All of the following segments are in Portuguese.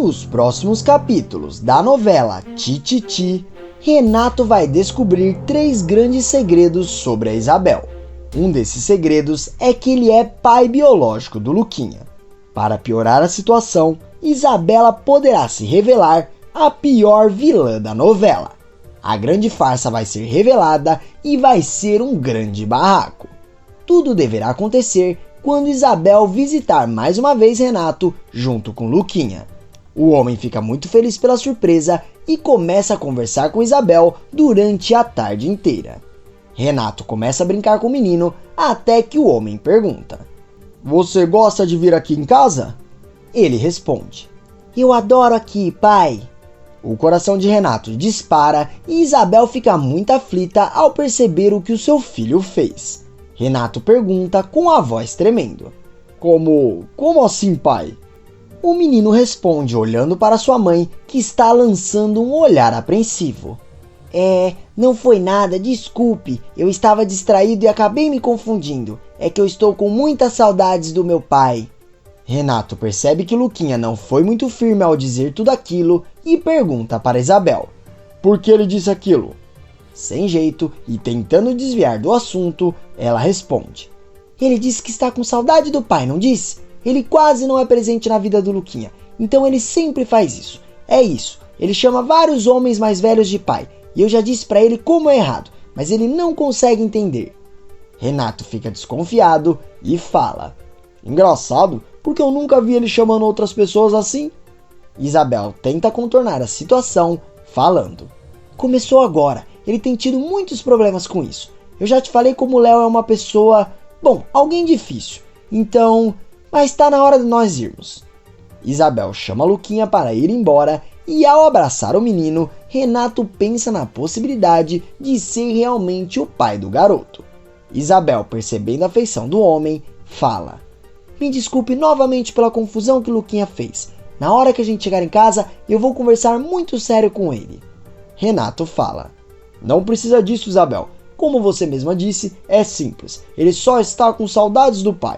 Nos próximos capítulos da novela Tititi, Renato vai descobrir 3 grandes segredos sobre a Isabel. Um desses segredos é que ele é pai biológico do Luquinha. Para piorar a situação, Isabela poderá se revelar a pior vilã da novela. A grande farsa vai ser revelada e vai ser um grande barraco. Tudo deverá acontecer quando Isabel visitar mais uma vez Renato junto com Luquinha. O homem fica muito feliz pela surpresa e começa a conversar com Isabel durante a tarde inteira. Renato começa a brincar com o menino até que o homem pergunta: "Você gosta de vir aqui em casa?" Ele responde: "Eu adoro aqui, pai." O coração de Renato dispara e Isabel fica muito aflita ao perceber o que o seu filho fez. Renato pergunta com a voz tremendo: Como assim, pai?" O menino responde olhando para sua mãe, que está lançando um olhar apreensivo: Não foi nada, desculpe, eu estava distraído e acabei me confundindo. É que eu estou com muitas saudades do meu pai." Renato percebe que Luquinha não foi muito firme ao dizer tudo aquilo e pergunta para Isabel: "Por que ele disse aquilo?" Sem jeito e tentando desviar do assunto, ela responde: "Ele disse que está com saudade do pai, não disse? Ele quase não é presente na vida do Luquinha, então ele sempre faz isso. É isso, ele chama vários homens mais velhos de pai, e eu já disse pra ele como é errado, mas ele não consegue entender." Renato fica desconfiado e fala: "Engraçado, porque eu nunca vi ele chamando outras pessoas assim." Isabel tenta contornar a situação, falando: "Começou agora, ele tem tido muitos problemas com isso. Eu já te falei como o Léo é uma pessoa, alguém difícil, então... Mas tá na hora de nós irmos." Isabel chama Luquinha para ir embora e ao abraçar o menino, Renato pensa na possibilidade de ser realmente o pai do garoto. Isabel, percebendo a afeição do homem, fala: "Me desculpe novamente pela confusão que Luquinha fez. Na hora que a gente chegar em casa, eu vou conversar muito sério com ele." Renato fala: "Não precisa disso, Isabel. Como você mesma disse, é simples. Ele só está com saudades do pai."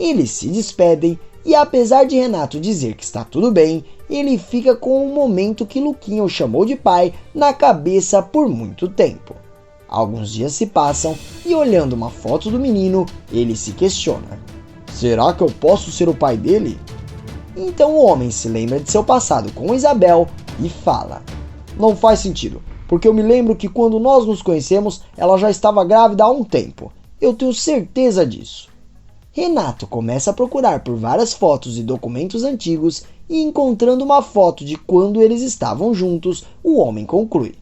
Eles se despedem e apesar de Renato dizer que está tudo bem, ele fica com o momento que Luquinha o chamou de pai na cabeça por muito tempo. Alguns dias se passam e olhando uma foto do menino, ele se questiona: "Será que eu posso ser o pai dele?" Então o homem se lembra de seu passado com Isabel e fala: "Não faz sentido, porque eu me lembro que quando nós nos conhecemos, ela já estava grávida há um tempo. Eu tenho certeza disso." Renato começa a procurar por várias fotos e documentos antigos e encontrando uma foto de quando eles estavam juntos, o homem conclui: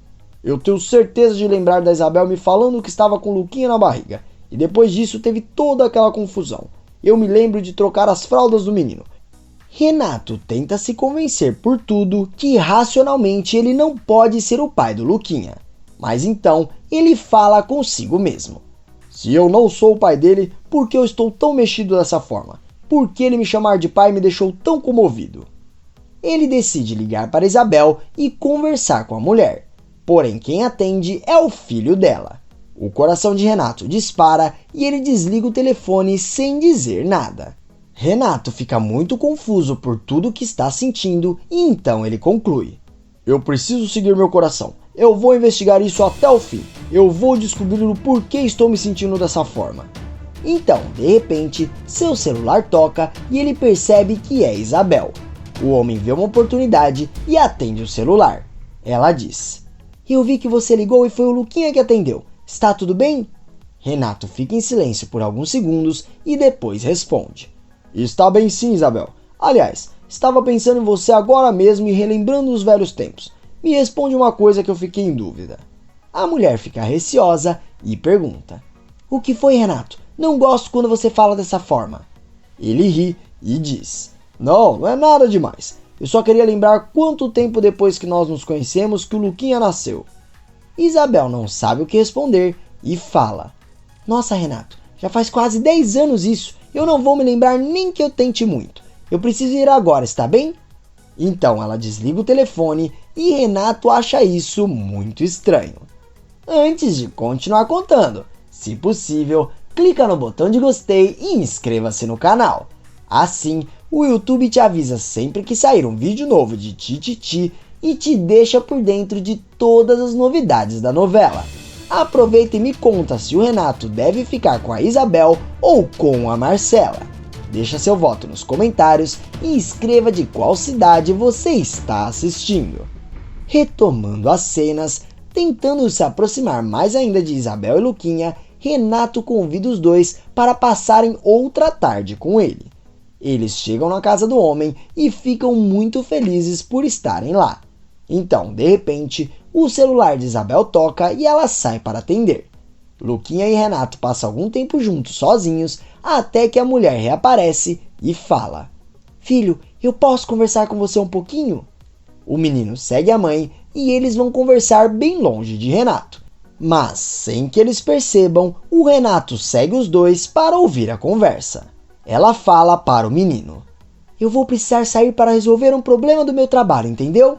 "Eu tenho certeza de lembrar da Isabel me falando que estava com Luquinha na barriga, e depois disso teve toda aquela confusão. Eu me lembro de trocar as fraldas do menino." Renato tenta se convencer por tudo que racionalmente ele não pode ser o pai do Luquinha, mas então ele fala consigo mesmo: "Se eu não sou o pai dele, por que eu estou tão mexido dessa forma? Por que ele me chamar de pai me deixou tão comovido?" Ele decide ligar para Isabel e conversar com a mulher. Porém, quem atende é o filho dela. O coração de Renato dispara e ele desliga o telefone sem dizer nada. Renato fica muito confuso por tudo que está sentindo e então ele conclui: "Eu preciso seguir meu coração. Eu vou investigar isso até o fim. Eu vou descobrir o porquê estou me sentindo dessa forma." Então, de repente, seu celular toca e ele percebe que é Isabel. O homem vê uma oportunidade e atende o celular. Ela diz: "Eu vi que você ligou e foi o Luquinha que atendeu. Está tudo bem?" Renato fica em silêncio por alguns segundos e depois responde: "Está bem sim, Isabel. Aliás, estava pensando em você agora mesmo e relembrando os velhos tempos. Me responde uma coisa que eu fiquei em dúvida." A mulher fica receosa e pergunta: "O que foi, Renato? Não gosto quando você fala dessa forma." Ele ri e diz: Não é nada demais. Eu só queria lembrar quanto tempo depois que nós nos conhecemos que o Luquinha nasceu." Isabel não sabe o que responder e fala: "Nossa, Renato, já faz quase 10 anos isso. Eu não vou me lembrar nem que eu tente muito. Eu preciso ir agora, está bem?" Então ela desliga o telefone e Renato acha isso muito estranho. Antes de continuar contando, se possível, clica no botão de gostei e inscreva-se no canal. Assim, o YouTube te avisa sempre que sair um vídeo novo de Tititi e te deixa por dentro de todas as novidades da novela. Aproveita e me conta se o Renato deve ficar com a Isabel ou com a Marcela. Deixa seu voto nos comentários e escreva de qual cidade você está assistindo. Retomando as cenas, tentando se aproximar mais ainda de Isabel e Luquinha, Renato convida os dois para passarem outra tarde com ele. Eles chegam na casa do homem e ficam muito felizes por estarem lá. Então, de repente, o celular de Isabel toca e ela sai para atender. Luquinha e Renato passam algum tempo juntos sozinhos, até que a mulher reaparece e fala: "Filho, eu posso conversar com você um pouquinho?" O menino segue a mãe e eles vão conversar bem longe de Renato. Mas, sem que eles percebam, o Renato segue os dois para ouvir a conversa. Ela fala para o menino: "Eu vou precisar sair para resolver um problema do meu trabalho, entendeu?"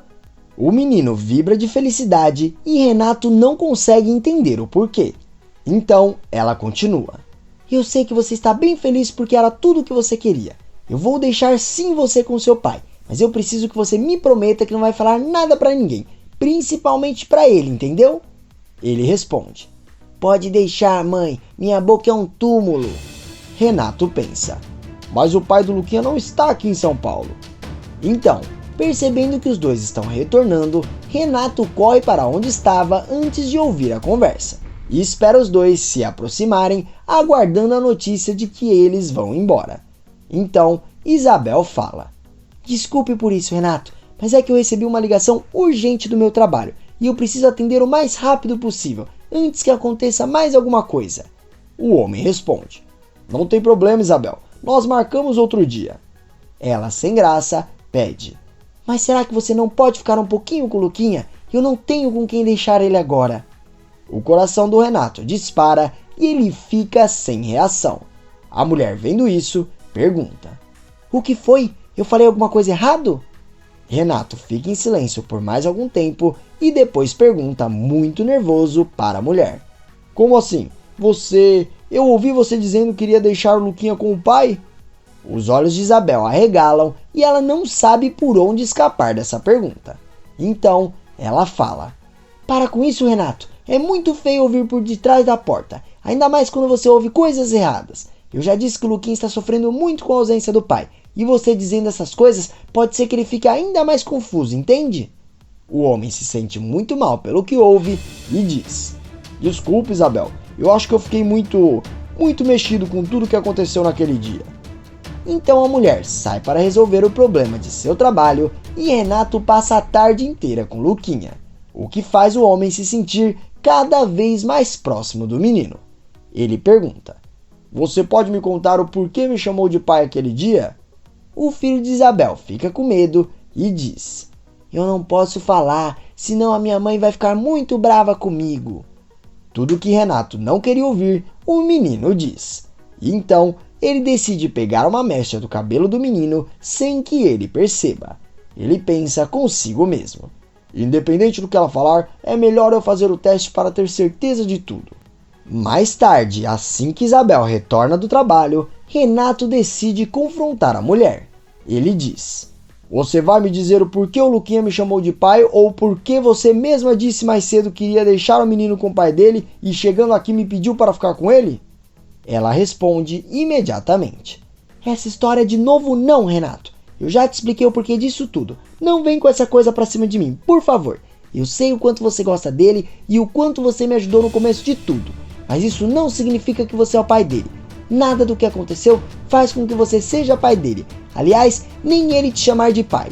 O menino vibra de felicidade e Renato não consegue entender o porquê. Então, ela continua: "Eu sei que você está bem feliz porque era tudo o que você queria. Eu vou deixar sim você com seu pai, mas eu preciso que você me prometa que não vai falar nada para ninguém, principalmente para ele, entendeu?" Ele responde: "Pode deixar, mãe, minha boca é um túmulo." Renato pensa: "Mas o pai do Luquinha não está aqui em São Paulo." Então, percebendo que os dois estão retornando, Renato corre para onde estava antes de ouvir a conversa e espera os dois se aproximarem, aguardando a notícia de que eles vão embora. Então, Isabel fala: "Desculpe por isso, Renato, mas é que eu recebi uma ligação urgente do meu trabalho e eu preciso atender o mais rápido possível, antes que aconteça mais alguma coisa." O homem responde: "Não tem problema, Isabel, nós marcamos outro dia." Ela, sem graça, pede: "Mas será que você não pode ficar um pouquinho com o Luquinha? Eu não tenho com quem deixar ele agora." O coração do Renato dispara e ele fica sem reação. A mulher, vendo isso, pergunta: "O que foi? Eu falei alguma coisa errado?" Renato fica em silêncio por mais algum tempo e depois pergunta, muito nervoso, para a mulher: "Como assim? Eu ouvi você dizendo que iria deixar o Luquinha com o pai?" Os olhos de Isabel arregalam e ela não sabe por onde escapar dessa pergunta. Então, ela fala: "Para com isso, Renato. É muito feio ouvir por detrás da porta, ainda mais quando você ouve coisas erradas. Eu já disse que o Luquinha está sofrendo muito com a ausência do pai, e você dizendo essas coisas pode ser que ele fique ainda mais confuso, entende?" O homem se sente muito mal pelo que ouve e diz: "Desculpe, Isabel, eu acho que eu fiquei muito mexido com tudo que aconteceu naquele dia." Então a mulher sai para resolver o problema de seu trabalho e Renato passa a tarde inteira com Luquinha, o que faz o homem se sentir cada vez mais próximo do menino. Ele pergunta: "Você pode me contar o porquê me chamou de pai aquele dia?" O filho de Isabel fica com medo e diz: "Eu não posso falar, senão a minha mãe vai ficar muito brava comigo." Tudo que Renato não queria ouvir, o menino diz. E então, ele decide pegar uma mecha do cabelo do menino sem que ele perceba. Ele pensa consigo mesmo: "Independente do que ela falar, é melhor eu fazer o teste para ter certeza de tudo." Mais tarde, assim que Isabel retorna do trabalho, Renato decide confrontar a mulher. Ele diz: "Você vai me dizer o porquê o Luquinha me chamou de pai ou porquê você mesma disse mais cedo que iria deixar o menino com o pai dele e chegando aqui me pediu para ficar com ele?" Ela responde imediatamente: "Essa história de novo não, Renato. Eu já te expliquei o porquê disso tudo. Não vem com essa coisa pra cima de mim, por favor. Eu sei o quanto você gosta dele e o quanto você me ajudou no começo de tudo. Mas isso não significa que você é o pai dele. Nada do que aconteceu faz com que você seja pai dele. Aliás, nem ele te chamar de pai."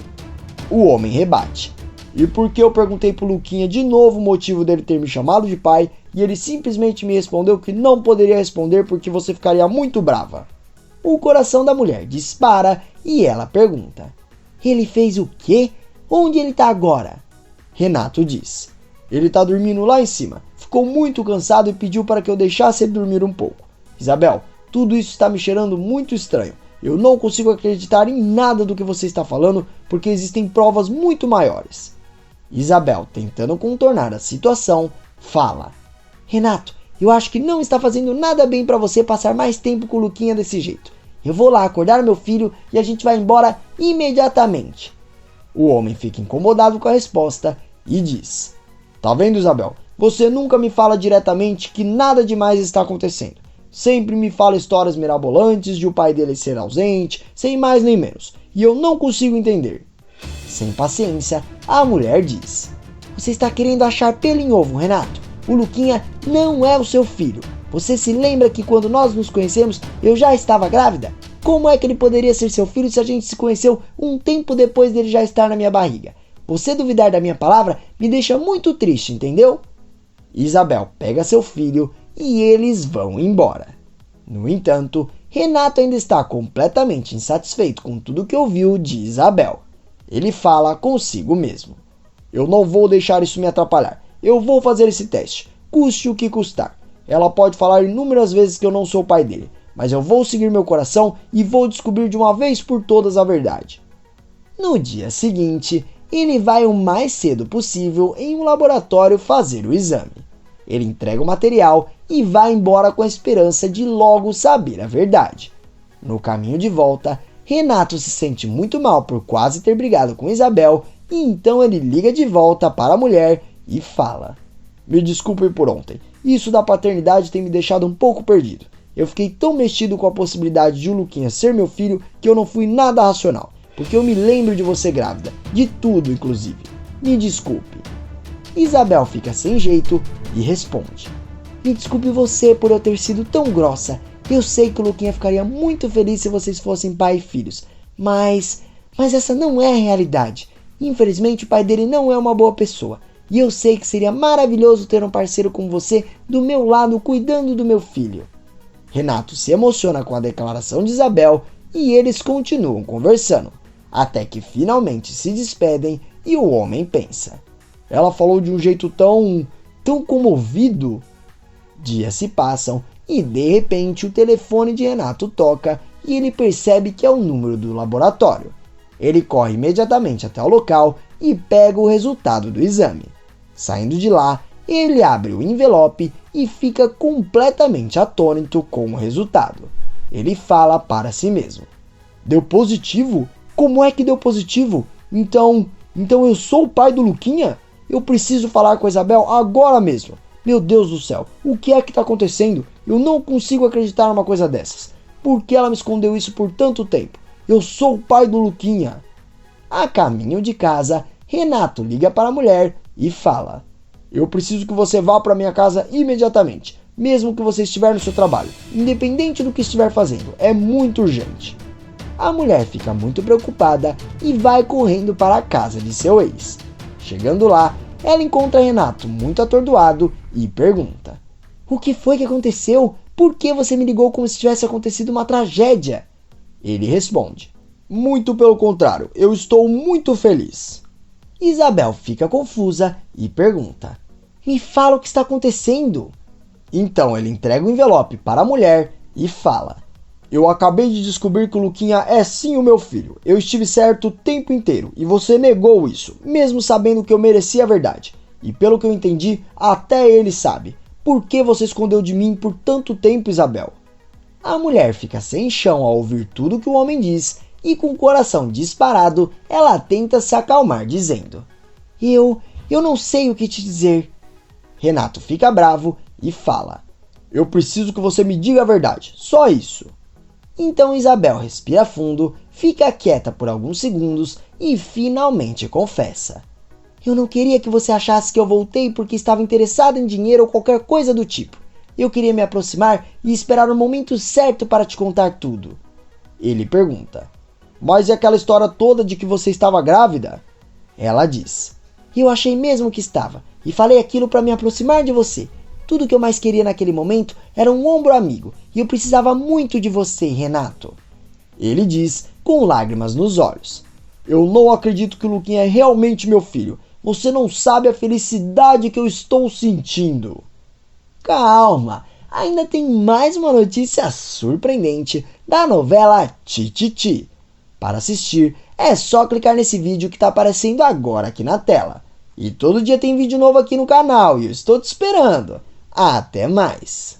O homem rebate: "E por que eu perguntei pro Luquinha de novo o motivo dele ter me chamado de pai e ele simplesmente me respondeu que não poderia responder porque você ficaria muito brava?" O coração da mulher dispara e ela pergunta: "Ele fez o quê? Onde ele tá agora?" Renato diz: "Ele tá dormindo lá em cima. Ficou muito cansado e pediu para que eu deixasse ele dormir um pouco. Isabel, tudo isso está me cheirando muito estranho. Eu não consigo acreditar em nada do que você está falando porque existem provas muito maiores." Isabel, tentando contornar a situação, fala: "Renato, eu acho que não está fazendo nada bem para você passar mais tempo com o Luquinha desse jeito. Eu vou lá acordar meu filho e a gente vai embora imediatamente. O homem fica incomodado com a resposta e diz: Tá vendo, Isabel? Você nunca me fala diretamente que nada demais está acontecendo. Sempre me fala histórias mirabolantes de o pai dele ser ausente, sem mais nem menos. E eu não consigo entender. Sem paciência, a mulher diz: Você está querendo achar pelo em ovo, Renato. O Luquinha não é o seu filho. Você se lembra que quando nós nos conhecemos, eu já estava grávida? Como é que ele poderia ser seu filho se a gente se conheceu um tempo depois dele já estar na minha barriga? Você duvidar da minha palavra me deixa muito triste, entendeu? Isabel pega seu filho e eles vão embora. No entanto, Renato ainda está completamente insatisfeito com tudo que ouviu de Isabel. Ele fala consigo mesmo: Eu não vou deixar isso me atrapalhar. Eu vou fazer esse teste, custe o que custar. Ela pode falar inúmeras vezes que eu não sou o pai dele, mas eu vou seguir meu coração e vou descobrir de uma vez por todas a verdade. No dia seguinte, ele vai o mais cedo possível em um laboratório fazer o exame. Ele entrega o material e vai embora com a esperança de logo saber a verdade. No caminho de volta, Renato se sente muito mal por quase ter brigado com Isabel e então ele liga de volta para a mulher e fala: Me desculpe por ontem, isso da paternidade tem me deixado um pouco perdido. Eu fiquei tão mexido com a possibilidade de o Luquinha ser meu filho que eu não fui nada racional, porque eu me lembro de você grávida, de tudo inclusive. Me desculpe. Isabel fica sem jeito e responde: Me desculpe você por eu ter sido tão grossa. Eu sei que o Luquinha ficaria muito feliz se vocês fossem pai e filhos, mas essa não é a realidade. Infelizmente o pai dele não é uma boa pessoa. E eu sei que seria maravilhoso ter um parceiro como você do meu lado cuidando do meu filho. Renato se emociona com a declaração de Isabel e eles continuam conversando, até que finalmente se despedem e o homem pensa: Ela falou de um jeito tão comovido. Dias se passam e de repente o telefone de Renato toca e ele percebe que é o número do laboratório. Ele corre imediatamente até o local e pega o resultado do exame. Saindo de lá, ele abre o envelope e fica completamente atônito com o resultado. Ele fala para si mesmo: Deu positivo? Como é que deu positivo? Então eu sou o pai do Luquinha? Eu preciso falar com a Isabel agora mesmo. Meu Deus do céu, o que é que está acontecendo? Eu não consigo acreditar numa coisa dessas. Por que ela me escondeu isso por tanto tempo? Eu sou o pai do Luquinha. A caminho de casa, Renato liga para a mulher e fala: Eu preciso que você vá para minha casa imediatamente, mesmo que você estiver no seu trabalho, independente do que estiver fazendo, é muito urgente. A mulher fica muito preocupada e vai correndo para a casa de seu ex. Chegando lá, ela encontra Renato muito atordoado e pergunta: O que foi que aconteceu? Por que você me ligou como se tivesse acontecido uma tragédia? Ele responde: Muito pelo contrário, eu estou muito feliz. Isabel fica confusa e pergunta: Me fala o que está acontecendo. Então ele entrega o envelope para a mulher e fala: Eu acabei de descobrir que o Luquinha é sim o meu filho. Eu estive certo o tempo inteiro e você negou isso, mesmo sabendo que eu merecia a verdade. E pelo que eu entendi, até ele sabe. Por que você escondeu de mim por tanto tempo, Isabel? A mulher fica sem chão ao ouvir tudo que o homem diz e com o coração disparado, ela tenta se acalmar dizendo: Eu não sei o que te dizer. Renato fica bravo e fala: Eu preciso que você me diga a verdade, só isso. Então Isabel respira fundo, fica quieta por alguns segundos e finalmente confessa: Eu não queria que você achasse que eu voltei porque estava interessado em dinheiro ou qualquer coisa do tipo. Eu queria me aproximar e esperar o momento certo para te contar tudo. Ele pergunta: Mas e aquela história toda de que você estava grávida? Ela diz: Eu achei mesmo que estava e falei aquilo para me aproximar de você. Tudo que eu mais queria naquele momento era um ombro amigo e eu precisava muito de você, Renato. Ele diz com lágrimas nos olhos: Eu não acredito que o Luquinha é realmente meu filho. Você não sabe a felicidade que eu estou sentindo. Calma, ainda tem mais uma notícia surpreendente da novela Tititi. Para assistir, é só clicar nesse vídeo que está aparecendo agora aqui na tela. E todo dia tem vídeo novo aqui no canal e eu estou te esperando. Até mais!